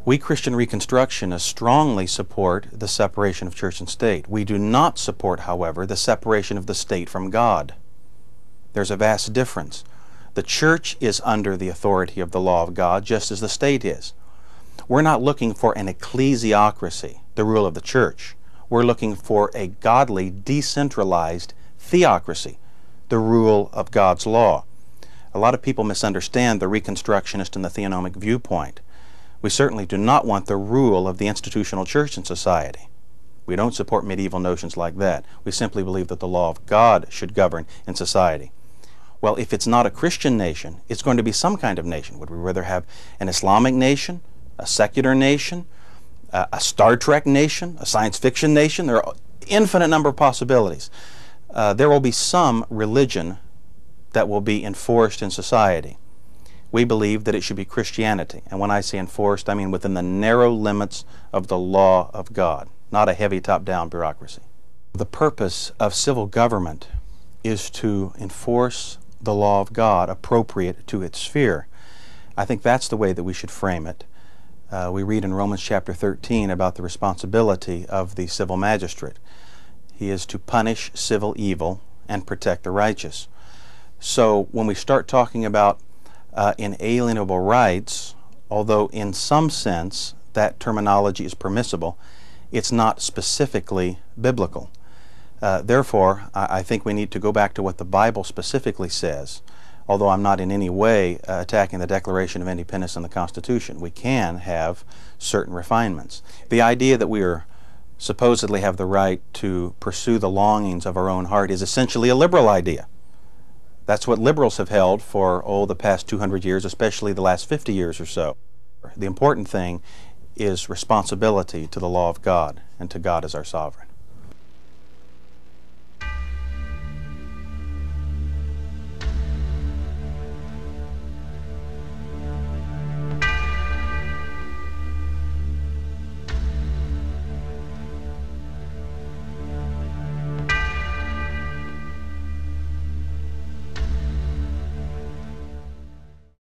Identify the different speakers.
Speaker 1: We Christian Reconstructionists strongly support the separation of church and state. We do not support, however, the separation of the state from God. There's a vast difference. The church is under the authority of the law of God, just as the state is. We're not looking for an ecclesiocracy, the rule of the church. We're looking for a godly, decentralized theocracy, the rule of God's law. A lot of people misunderstand the Reconstructionist and the theonomic viewpoint. We certainly do not want the rule of the institutional church in society. We don't support medieval notions like that. We simply believe that the law of God should govern in society. Well, if it's not a Christian nation, it's going to be some kind of nation. Would we rather have an Islamic nation, a secular nation, a Star Trek nation, a science fiction nation? There are an infinite number of possibilities. There will be some religion that will be enforced in society. We believe that it should be Christianity. And when I say enforced, I mean within the narrow limits of the law of God, not a heavy top-down bureaucracy. The purpose of civil government is to enforce the law of God appropriate to its sphere. I think that's the way that we should frame it. We read in Romans chapter 13 about the responsibility of the civil magistrate. He is to punish civil evil and protect the righteous. So when we start talking about inalienable rights, although in some sense that terminology is permissible, it's not specifically biblical. Therefore, I think we need to go back to what the Bible specifically says, although I'm not in any way attacking the Declaration of Independence and the Constitution. We can have certain refinements. The idea that we supposedly have the right to pursue the longings of our own heart is essentially a liberal idea. That's what liberals have held for, the past 200 years, especially the last 50 years or so. The important thing is responsibility to the law of God and to God as our sovereign.